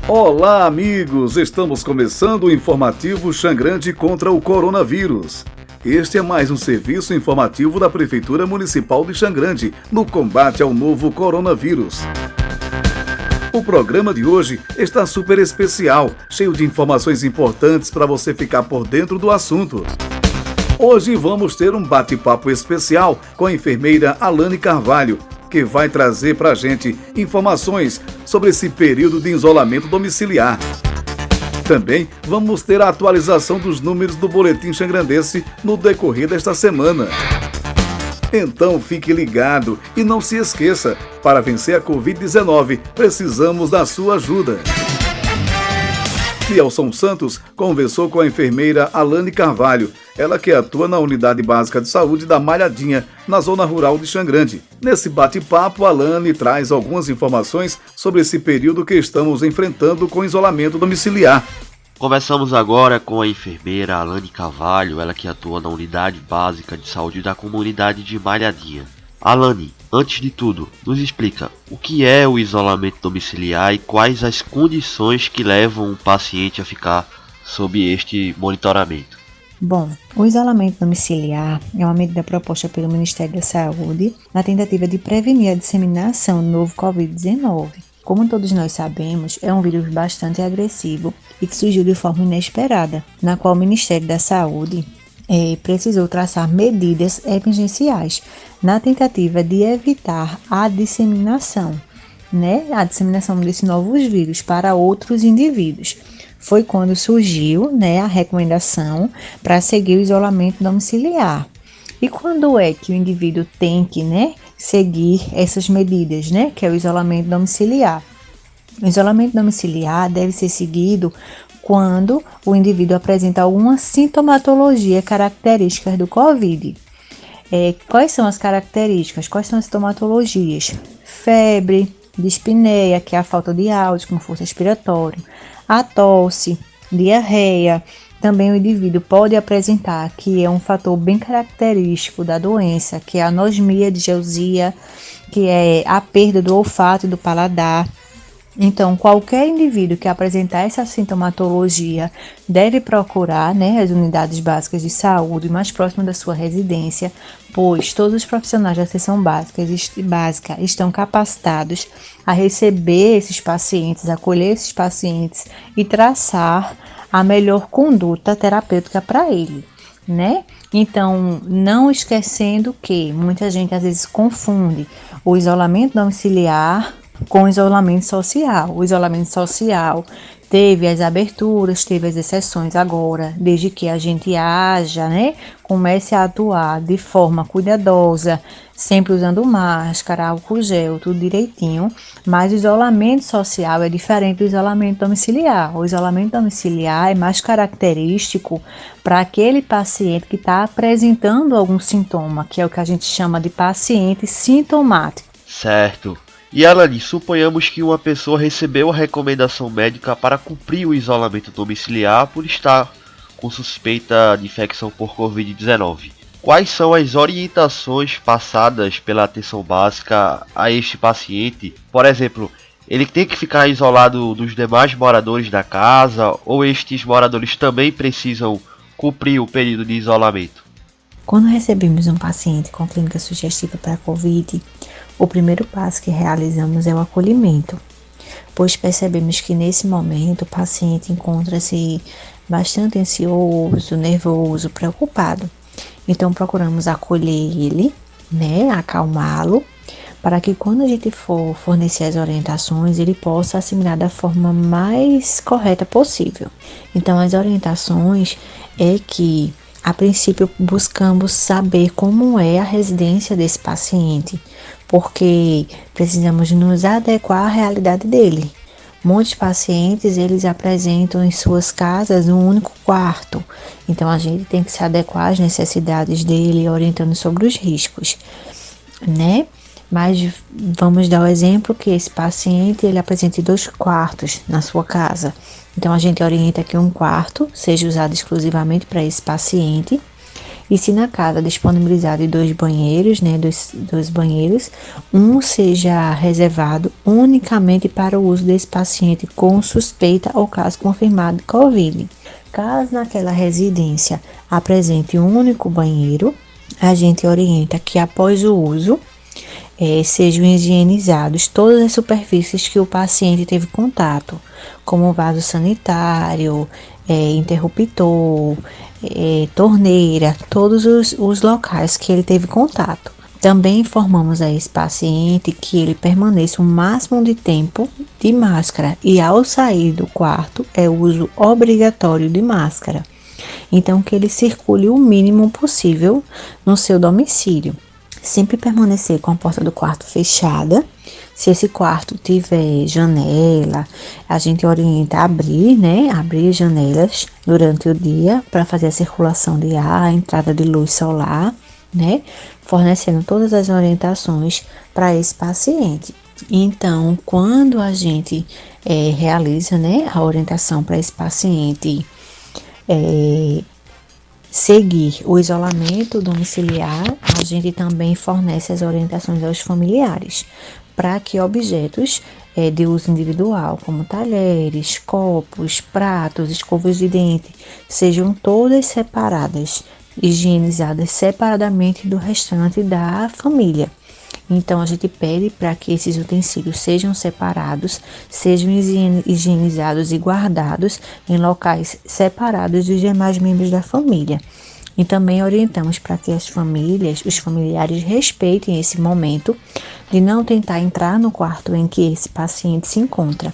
Olá, amigos! Estamos começando o informativo Xangrande contra o coronavírus. Este é mais um serviço informativo da Prefeitura Municipal de Xangrande no combate ao novo coronavírus. O programa de hoje está super especial, cheio de informações importantes para você ficar por dentro do assunto. Hoje vamos ter um bate-papo especial com a enfermeira Alane Carvalho, que vai trazer para a gente informações sobre esse período de isolamento domiciliar. Também vamos ter a atualização dos números do Boletim Xangrandense no decorrer desta semana. Então fique ligado e não se esqueça, para vencer a Covid-19, precisamos da sua ajuda. Fielson Santos conversou com a enfermeira Alane Carvalho, ela que atua na Unidade Básica de Saúde da Malhadinha, na zona rural de Xangrande. Nesse bate-papo, Alane traz algumas informações sobre esse período que estamos enfrentando com isolamento domiciliar. Conversamos agora com a enfermeira Alane Carvalho, ela que atua na Unidade Básica de Saúde da comunidade de Malhadinha. Alane, antes de tudo, nos explica o que é o isolamento domiciliar e quais as condições que levam o paciente a ficar sob este monitoramento. Bom, o isolamento domiciliar é uma medida proposta pelo Ministério da Saúde na tentativa de prevenir a disseminação do novo Covid-19. Como todos nós sabemos, é um vírus bastante agressivo e que surgiu de forma inesperada, na qual o Ministério da Saúde precisou traçar medidas emergenciais na tentativa de evitar a disseminação desses novos vírus para outros indivíduos. Foi quando surgiu a recomendação para seguir o isolamento domiciliar. E quando é que o indivíduo tem que seguir essas medidas, que é o isolamento domiciliar? O isolamento domiciliar deve ser seguido quando o indivíduo apresenta alguma sintomatologia característica do Covid. Quais são as características? Quais são as sintomatologias? Febre, dispneia, que é a falta de ar, com força respiratória, a tosse, diarreia. Também o indivíduo pode apresentar, que é um fator bem característico da doença, que é a anosmia de geusia, que é a perda do olfato e do paladar. Então, qualquer indivíduo que apresentar essa sintomatologia deve procurar as unidades básicas de saúde mais próximas da sua residência, pois todos os profissionais da atenção básica estão capacitados a receber esses pacientes, acolher esses pacientes e traçar a melhor conduta terapêutica para ele, Então, não esquecendo que muita gente às vezes confunde o isolamento domiciliar com o isolamento social. O isolamento social teve as aberturas, teve as exceções agora, desde que a gente comece a atuar de forma cuidadosa, sempre usando máscara, álcool gel, tudo direitinho. Mas o isolamento social é diferente do isolamento domiciliar. O isolamento domiciliar é mais característico para aquele paciente que está apresentando algum sintoma, que é o que a gente chama de paciente sintomático. Certo. E Alane, suponhamos que uma pessoa recebeu a recomendação médica para cumprir o isolamento domiciliar por estar com suspeita de infecção por Covid-19. Quais são as orientações passadas pela atenção básica a este paciente? Por exemplo, ele tem que ficar isolado dos demais moradores da casa ou estes moradores também precisam cumprir o período de isolamento? Quando recebemos um paciente com clínica sugestiva para Covid, o primeiro passo que realizamos é o acolhimento, pois percebemos que nesse momento o paciente encontra-se bastante ansioso, nervoso, preocupado. Então procuramos acolher ele, acalmá-lo, para que quando a gente for fornecer as orientações, ele possa assimilar da forma mais correta possível. Então as orientações é que, a princípio, buscamos saber como é a residência desse paciente, porque precisamos nos adequar à realidade dele. Muitos pacientes, eles apresentam em suas casas um único quarto, então a gente tem que se adequar às necessidades dele, orientando sobre os riscos, Mas vamos dar o exemplo que esse paciente, ele apresente 2 quartos na sua casa. Então a gente orienta que um quarto seja usado exclusivamente para esse paciente E se na casa disponibilizar de 2 banheiros, né, dois banheiros, um seja reservado unicamente para o uso desse paciente com suspeita ou caso confirmado de Covid. Caso naquela residência apresente um único banheiro, a gente orienta que após o uso sejam higienizados todas as superfícies que o paciente teve contato, como vaso sanitário, interruptor, torneira, todos os locais que ele teve contato. Também informamos a esse paciente que ele permaneça o máximo de tempo de máscara e ao sair do quarto é o uso obrigatório de máscara. Então que ele circule o mínimo possível no seu domicílio. Sempre permanecer com a porta do quarto fechada. Se esse quarto tiver janela, a gente orienta a abrir, né? Abrir as janelas durante o dia para fazer a circulação de ar, a entrada de luz solar, né? Fornecendo todas as orientações para esse paciente. Então, quando a gente realiza, né, a orientação para esse paciente seguir o isolamento domiciliar, a gente também fornece as orientações aos familiares para que objetos de uso individual, como talheres, copos, pratos, escovas de dente, sejam todas separadas, higienizadas separadamente do restante da família. Então, a gente pede para que esses utensílios sejam separados, sejam higienizados e guardados em locais separados dos demais membros da família. E também orientamos para que os familiares respeitem esse momento de não tentar entrar no quarto em que esse paciente se encontra,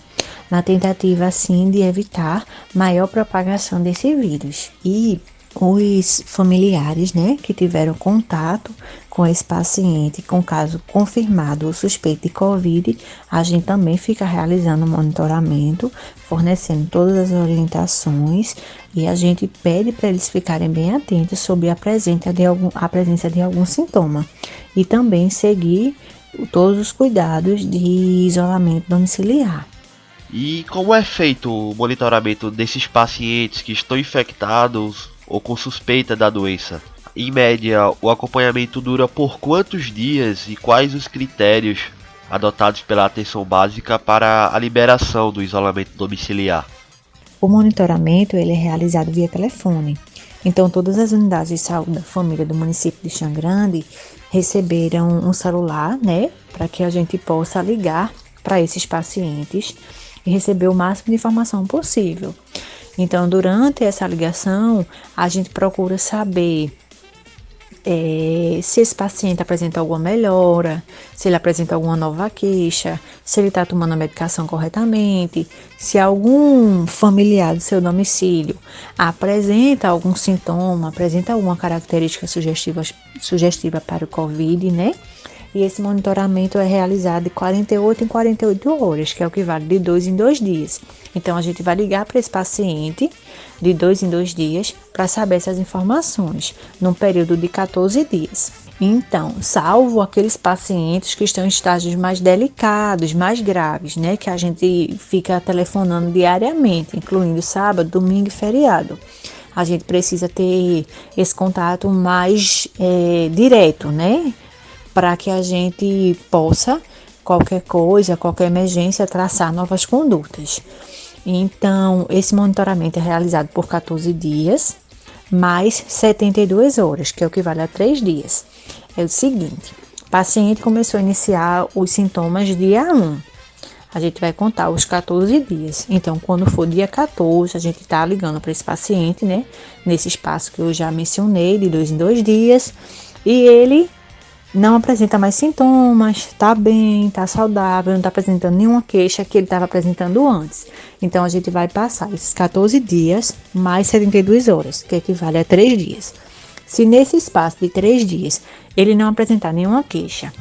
na tentativa, assim, de evitar maior propagação desse vírus. E os familiares, né, que tiveram contato com esse paciente com caso confirmado ou suspeito de Covid, a gente também fica realizando monitoramento, fornecendo todas as orientações e a gente pede para eles ficarem bem atentos sobre a presença de algum sintoma e também seguir todos os cuidados de isolamento domiciliar. E como é feito o monitoramento desses pacientes que estão infectados ou com suspeita da doença? Em média, o acompanhamento dura por quantos dias e quais os critérios adotados pela atenção básica para a liberação do isolamento domiciliar? O monitoramento ele é realizado via telefone. Então, todas as unidades de saúde da família do município de Xangrande receberam um celular, né, para que a gente possa ligar para esses pacientes e receber o máximo de informação possível. Então, durante essa ligação, a gente procura saber se esse paciente apresenta alguma melhora, se ele apresenta alguma nova queixa, se ele está tomando a medicação corretamente, se algum familiar do seu domicílio apresenta algum sintoma, apresenta alguma característica sugestiva para o Covid, né? E esse monitoramento é realizado de 48 em 48 horas, que é o que vale de 2 em 2 dias. Então, a gente vai ligar para esse paciente de 2 em 2 dias para saber essas informações, num período de 14 dias. Então, salvo aqueles pacientes que estão em estágios mais delicados, mais graves, né, que a gente fica telefonando diariamente, incluindo sábado, domingo e feriado. A gente precisa ter esse contato mais direto, né, para que a gente possa, qualquer coisa, qualquer emergência, traçar novas condutas. Então, esse monitoramento é realizado por 14 dias, mais 72 horas, que é o que vale a 3 dias. É o seguinte, o paciente começou a iniciar os sintomas dia 1. A gente vai contar os 14 dias. Então, quando for dia 14, a gente está ligando para esse paciente, né? Nesse espaço que eu já mencionei, de 2 em 2 dias. E ele não apresenta mais sintomas, tá bem, tá saudável, não tá apresentando nenhuma queixa que ele estava apresentando antes. Então, a gente vai passar esses 14 dias mais 72 horas, que equivale a 3 dias. Se nesse espaço de 3 dias ele não apresentar nenhuma queixa,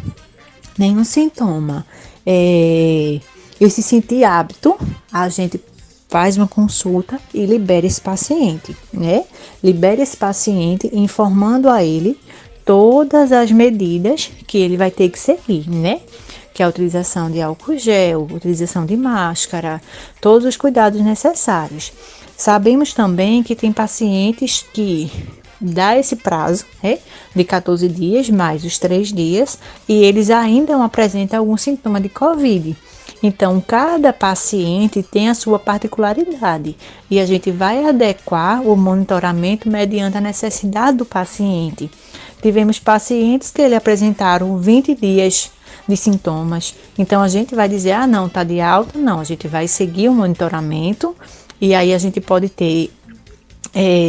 nenhum sintoma, e se sentir apto, a gente faz uma consulta e libera esse paciente, né? Libera esse paciente informando a ele todas as medidas que ele vai ter que seguir, né? Que é a utilização de álcool gel, utilização de máscara, todos os cuidados necessários. Sabemos também que tem pacientes que dá esse prazo, né, de 14 dias mais os 3 dias, e eles ainda não apresentam algum sintoma de Covid. Então, cada paciente tem a sua particularidade e a gente vai adequar o monitoramento mediante a necessidade do paciente. Tivemos pacientes que apresentaram 20 dias de sintomas, então a gente vai dizer, não, está de alta, não, a gente vai seguir o monitoramento e aí a gente pode ter,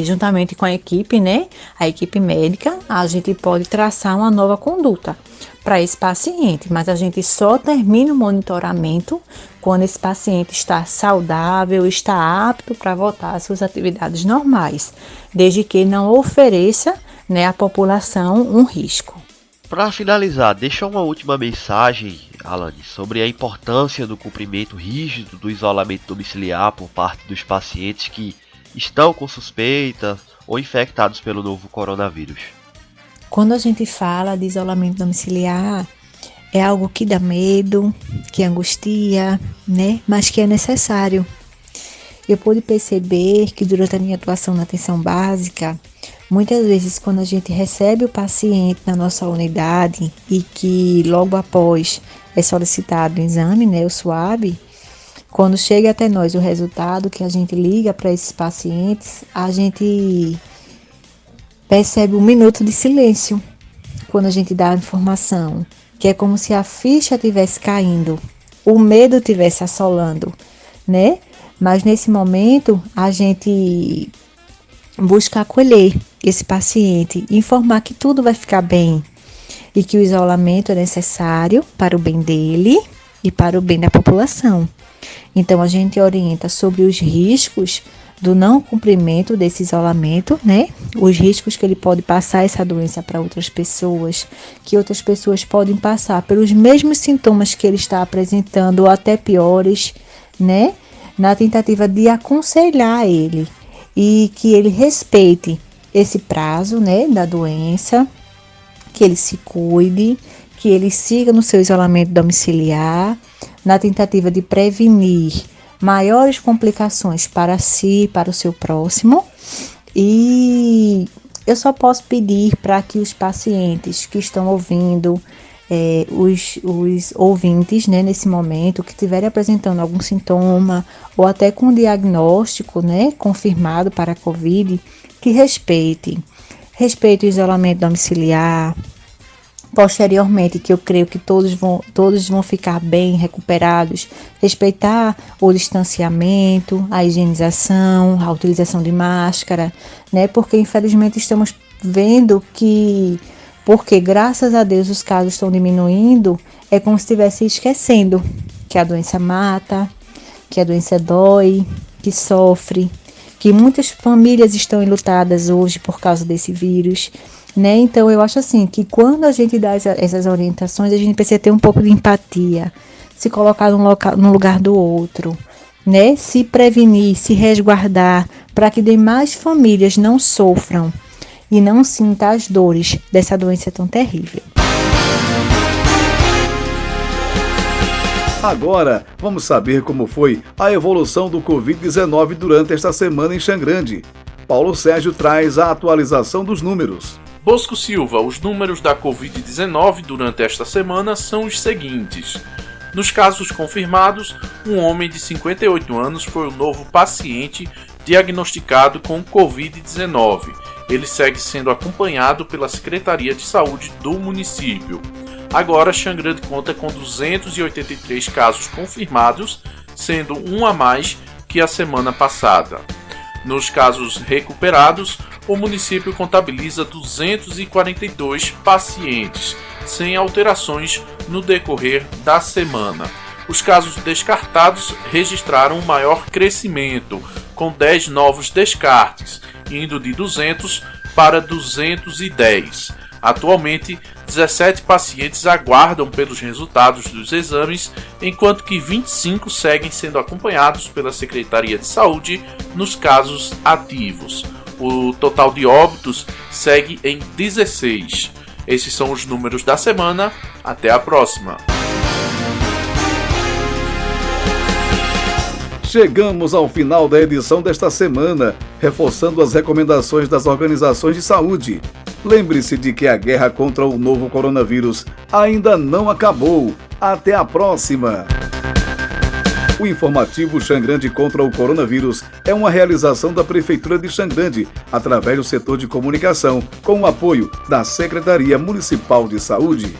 juntamente com a equipe, né, a equipe médica, a gente pode traçar uma nova conduta para esse paciente, mas a gente só termina o monitoramento quando esse paciente está saudável, está apto para voltar às suas atividades normais, desde que não ofereça, né, à população um risco. Para finalizar, deixa uma última mensagem, Alane, sobre a importância do cumprimento rígido do isolamento domiciliar por parte dos pacientes que estão com suspeita ou infectados pelo novo coronavírus. Quando a gente fala de isolamento domiciliar, é algo que dá medo, que angustia, né? Mas que é necessário. Eu pude perceber que durante a minha atuação na atenção básica, muitas vezes quando a gente recebe o paciente na nossa unidade e que logo após é solicitado o exame, né, o SWAB, quando chega até nós o resultado que a gente liga para esses pacientes, a gente percebe um minuto de silêncio quando a gente dá a informação, que é como se a ficha estivesse caindo, o medo estivesse assolando, né? Mas nesse momento a gente busca acolher esse paciente, informar que tudo vai ficar bem e que o isolamento é necessário para o bem dele e para o bem da população. Então a gente orienta sobre os riscos do não cumprimento desse isolamento, né? Os riscos que ele pode passar essa doença para outras pessoas, que outras pessoas podem passar pelos mesmos sintomas que ele está apresentando ou até piores, né? Na tentativa de aconselhar ele e que ele respeite esse prazo, né, da doença, que ele se cuide, que ele siga no seu isolamento domiciliar, na tentativa de prevenir maiores complicações para si e para o seu próximo. E eu só posso pedir para que os pacientes que estão ouvindo, os ouvintes, né, nesse momento, que estiverem apresentando algum sintoma ou até com diagnóstico, né, confirmado para a Covid, que respeite o isolamento domiciliar. Posteriormente, que eu creio que todos vão ficar bem recuperados, respeitar o distanciamento, a higienização, a utilização de máscara, né? Porque infelizmente estamos vendo que, porque graças a Deus os casos estão diminuindo, é como se estivesse esquecendo que a doença mata, que a doença dói, que sofre, que muitas famílias estão enlutadas hoje por causa desse vírus, né? Então eu acho assim que quando a gente dá essas orientações, a gente precisa ter um pouco de empatia, se colocar no lugar do outro, né? Se prevenir, se resguardar, para que demais famílias não sofram e não sintam as dores dessa doença tão terrível. Agora, vamos saber como foi a evolução do Covid-19 durante esta semana em Xangrande. Paulo Sérgio traz a atualização dos números. Bosco Silva, os números da Covid-19 durante esta semana são os seguintes. Nos casos confirmados, um homem de 58 anos foi o novo paciente diagnosticado com Covid-19. Ele segue sendo acompanhado pela Secretaria de Saúde do município. Agora, Xangrande conta com 283 casos confirmados, sendo um a mais que a semana passada. Nos casos recuperados, o município contabiliza 242 pacientes, sem alterações no decorrer da semana. Os casos descartados registraram um maior crescimento, com 10 novos descartes, indo de 200 para 210. Atualmente, 17 pacientes aguardam pelos resultados dos exames, enquanto que 25 seguem sendo acompanhados pela Secretaria de Saúde nos casos ativos. O total de óbitos segue em 16. Esses são os números da semana. Até a próxima! Chegamos ao final da edição desta semana, reforçando as recomendações das organizações de saúde. Lembre-se de que a guerra contra o novo coronavírus ainda não acabou. Até a próxima! O informativo Xangrande contra o coronavírus é uma realização da Prefeitura de Xangrande, através do setor de comunicação, com o apoio da Secretaria Municipal de Saúde.